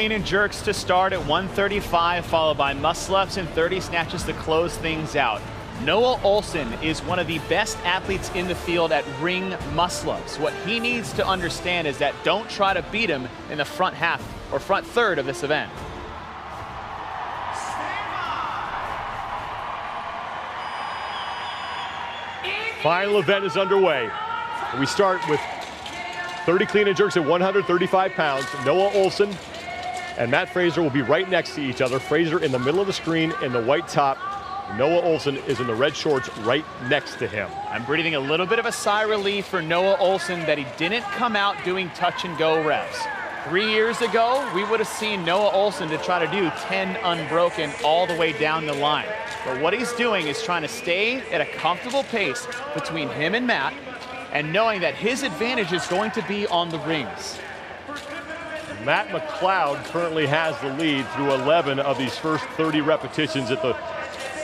clean and jerks to start at 135, followed by muscle-ups and 30 snatches to close things out. Noah Olson is one of the best athletes in the field at ring muscle-ups. What he needs to understand is that don't try to beat him in the front half or front third of this event. Final event is underway. We start with 30 clean and jerks at 135 pounds. Noah Olson and Matt Fraser will be right next to each other. Fraser in the middle of the screen in the white top. Noah Olson is in the red shorts right next to him. I'm breathing a little bit of a sigh of relief for Noah Olson that he didn't come out doing touch and go reps. 3 years ago, we would have seen Noah Olson to try to do 10 unbroken all the way down the line. But what he's doing is trying to stay at a comfortable pace between him and Matt, and knowing that his advantage is going to be on the rings. Matt McLeod currently has the lead through 11 of these first 30 repetitions at the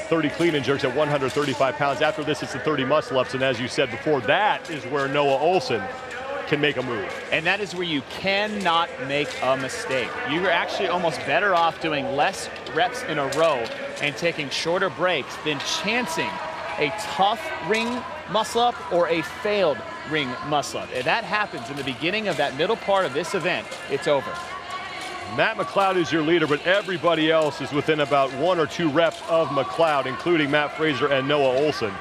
30 clean and jerks at 135 pounds. After this, it's the 30 muscle-ups, and as you said before, that is where Noah Olson can make a move. And that is where you cannot make a mistake. You're actually almost better off doing less reps in a row and taking shorter breaks than chancing a tough ring muscle-up or a failed ring muscle-up. If that happens in the beginning of that middle part of this event, it's over. Matt McLeod is your leader, but everybody else is within about 1 or 2 reps of McLeod, including Matt Fraser and Noah Olson.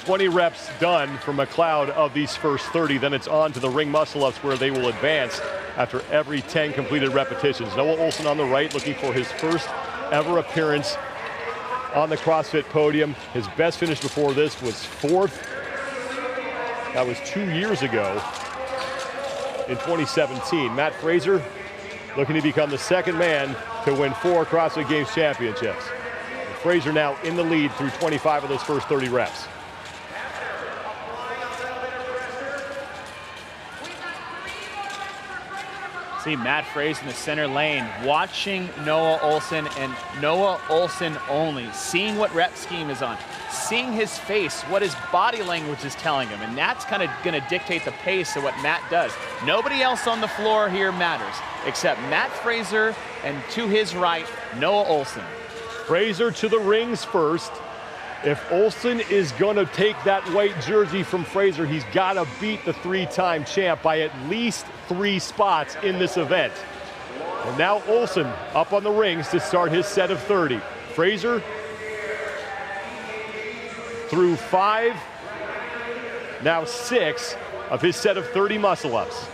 20 reps done for McLeod of these first 30, then it's on to the ring muscle-ups where they will advance after every 10 completed repetitions. Noah Olson on the right, looking for his first ever appearance on the CrossFit podium. His best finish before this was 4th. That was 2 years ago in 2017. Matt Fraser looking to become the second man to win 4 CrossFit Games championships. And Fraser now in the lead through 25 of those first 30 reps. See Matt Fraser in the center lane, watching Noah Olson and Noah Olson only, seeing what rep scheme is on, seeing his face, what his body language is telling him, and that's kind of going to dictate the pace of what Matt does. Nobody else on the floor here matters, except Matt Fraser and to his right, Noah Olson. Fraser to the rings first. If Olson is going to take that white jersey from Fraser, he's got to beat the 3-time champ by at least 3 spots in this event. And now Olson up on the rings to start his set of 30. Fraser through 5, now 6 of his set of 30 muscle-ups.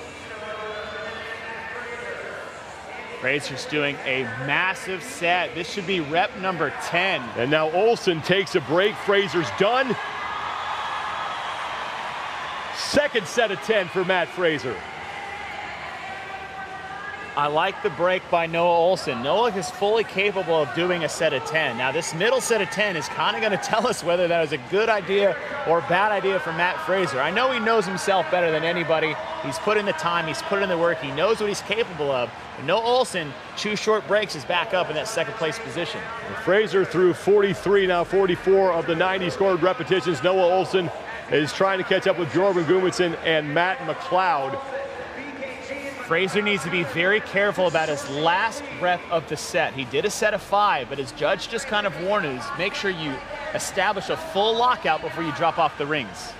Fraser's doing a massive set. This should be rep number 10. And now Olson takes a break. Fraser's done. Second set of 10 for Matt Fraser. I like the break by Noah Olson. Noah is fully capable of doing a set of 10. Now this middle set of 10 is kind of going to tell us whether that was a good idea or a bad idea for Matt Fraser. I know he knows himself better than anybody. He's put in the time, he's put in the work, he knows what he's capable of. And Noah Olson, 2 short breaks, is back up in that second place position. And Fraser through 43, now 44 of the 90 scored repetitions. Noah Olson is trying to catch up with Jordan Gudmundsson and Matt McLeod. Fraser needs to be very careful about his last rep of the set. He did a set of 5, but his judge just kind of warned us, make sure you establish a full lockout before you drop off the rings.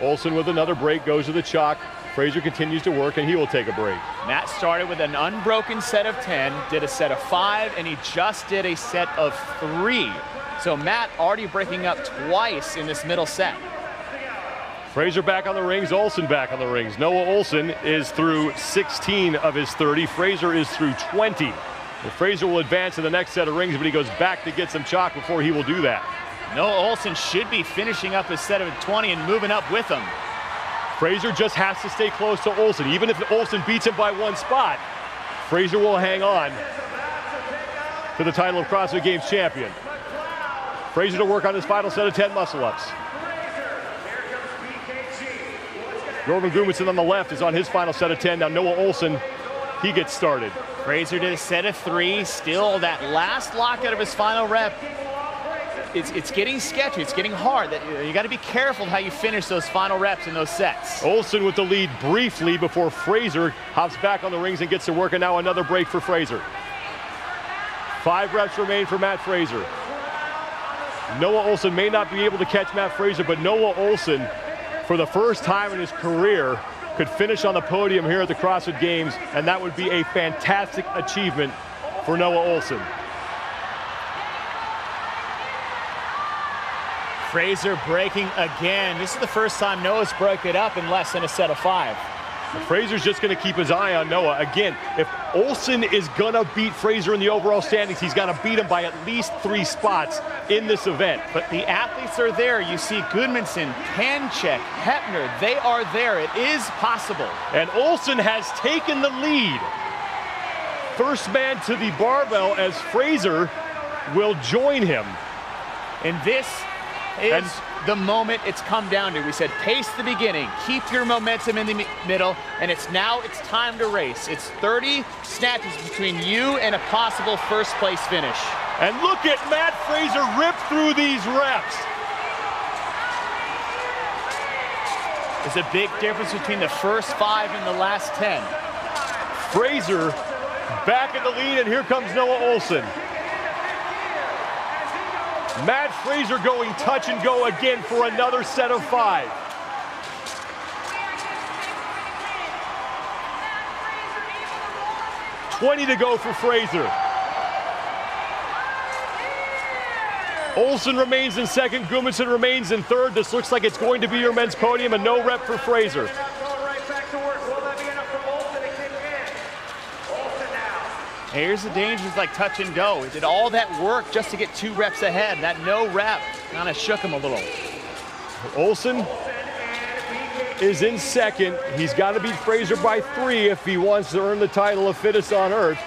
Olson with another break goes to the chalk. Fraser continues to work, and he will take a break. Matt started with an unbroken set of 10, did a set of 5, and he just did a set of 3. So Matt already breaking up twice in this middle set. Fraser back on the rings, Olson back on the rings. Noah Olson is through 16 of his 30. Fraser is through 20. And Fraser will advance to the next set of rings, but he goes back to get some chalk before he will do that. Noah Olson should be finishing up his set of 20 and moving up with him. Fraser just has to stay close to Olson. Even if Olson beats him by 1 spot, Fraser will hang on to the title of CrossFit Games champion. Fraser to work on his final set of 10 muscle-ups. Jordan Gudmundsson on the left is on his final set of 10. Now Noah Olson, he gets started. Fraser did a set of 3, still that last lockout of his final rep. it's getting sketchy. It's getting hard. You got to be careful how you finish those final reps in those sets. Olsen with the lead briefly before Fraser hops back on the rings and gets to work, and now another break for Fraser. 5 reps remain for Matt Fraser. Noah Olsen may not be able to catch Matt Fraser, but Noah Olsen, for the first time in his career, could finish on the podium here at the CrossFit Games, and that would be a fantastic achievement for Noah Olsen. Fraser breaking again. This is the first time Noah's broke it up in less than a set of 5. Fraser's just going to keep his eye on Noah. Again, if Olsen is going to beat Fraser in the overall standings, he's got to beat him by at least 3 spots in this event. But the athletes are there. You see Gudmundsson, Panchik, Hepner. They are there. It is possible. And Olsen has taken the lead. First man to the barbell as Fraser will join him. And this is the moment it's come down to. We said pace the beginning, keep your momentum in the middle, and it's time to race. It's 30 snatches between you and a possible first place finish. And look at Matt Fraser rip through these reps. There's a big difference between the first 5 and the last 10. Fraser back in the lead, and here comes Noah Olsen. Matt Fraser going touch and go again for another set of 5. $20 to go for Fraser. Olsen remains in second, Gudmundsson remains in third. This looks like it's going to be your men's podium, and no rep for Fraser. Here's the danger, it's like touch and go. He did all that work just to get 2 reps ahead. That no rep kind of shook him a little. Olsen is in second. He's got to beat Fraser by 3 if he wants to earn the title of fittest on earth.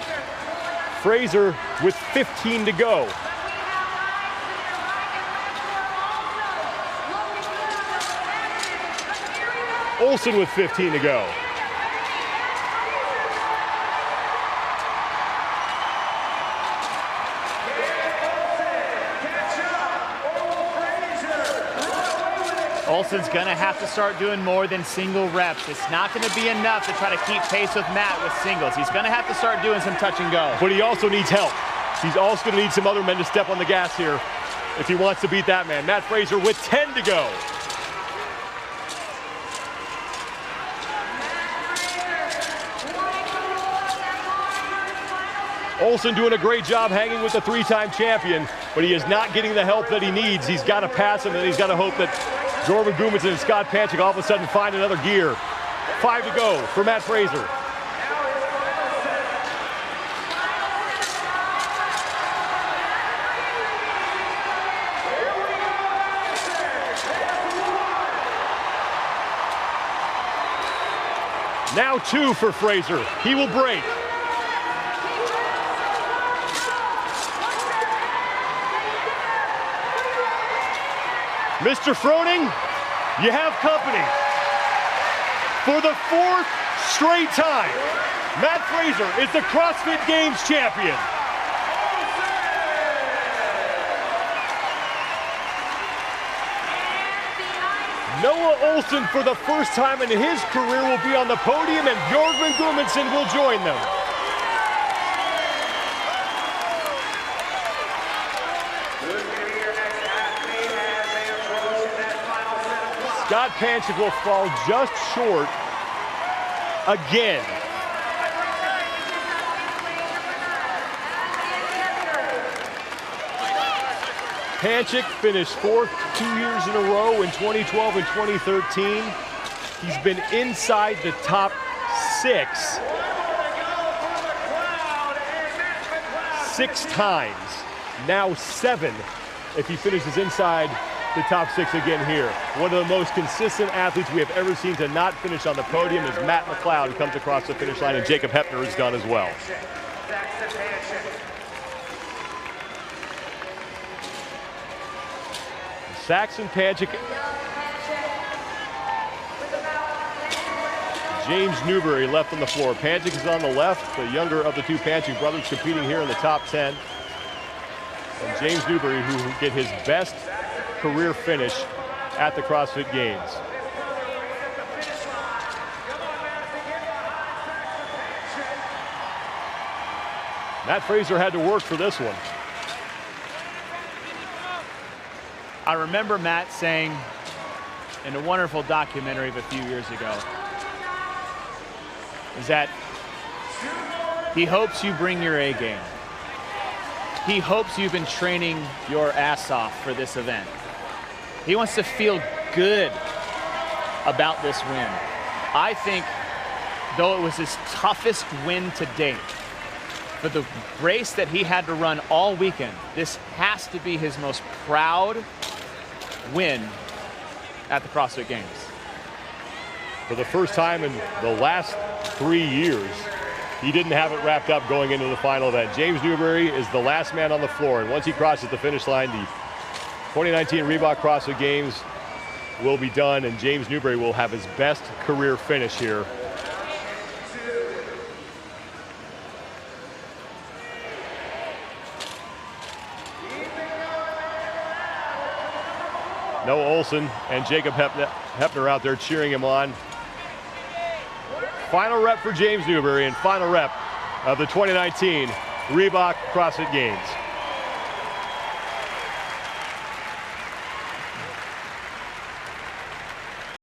Fraser with 15 to go. Olsen with 15 to go. Olsen's gonna have to start doing more than single reps. It's not gonna be enough to try to keep pace with Matt with singles. He's gonna have to start doing some touch and go. But he also needs help. He's also gonna need some other men to step on the gas here if he wants to beat that man. Matt Fraser with 10 to go. Olsen doing a great job hanging with the 3-time champion, but he is not getting the help that he needs. He's got to pass him, and he's got to hope that Jordan Gudmundsson and Scott Panchik all of a sudden find another gear. 5 to go for Matt Fraser. Now 2 for Fraser. He will break. Mr. Froning, you have company. For the 4th straight time, Matt Fraser is the CrossFit Games champion. Noah Olsen, for the first time in his career, will be on the podium, and Jordan Gudmundsson will join them. Scott Panchik will fall just short again. Panchik finished 4th 2 years in a row in 2012 and 2013. He's been inside the top 6 times, now 7 if he finishes inside the top 6 again here. One of the most consistent athletes we have ever seen to not finish on the podium is Matt McLeod, who comes across the finish line, and Jacob Hepner is done as well. Saxon Panchik, James Newberry left on the floor. Panchik is on the left, the younger of the 2 Panchik brothers competing here in the top 10. and James Newberry, who get his best career finish at the CrossFit Games. Matt Fraser had to work for this one. I remember Matt saying in a wonderful documentary of a few years ago is that he hopes you bring your A game. He hopes you've been training your ass off for this event. He wants to feel good about this win. I think, though it was his toughest win to date, for the race that he had to run all weekend, this has to be his most proud win at the CrossFit Games. For the first time in the last 3 years, he didn't have it wrapped up going into the final event. James Newberry is the last man on the floor, and once he crosses the finish line, the 2019 Reebok CrossFit Games will be done, and James Newberry will have his best career finish here. Noah Olson and Jacob Hepner out there cheering him on. Final rep for James Newberry and final rep of the 2019 Reebok CrossFit Games.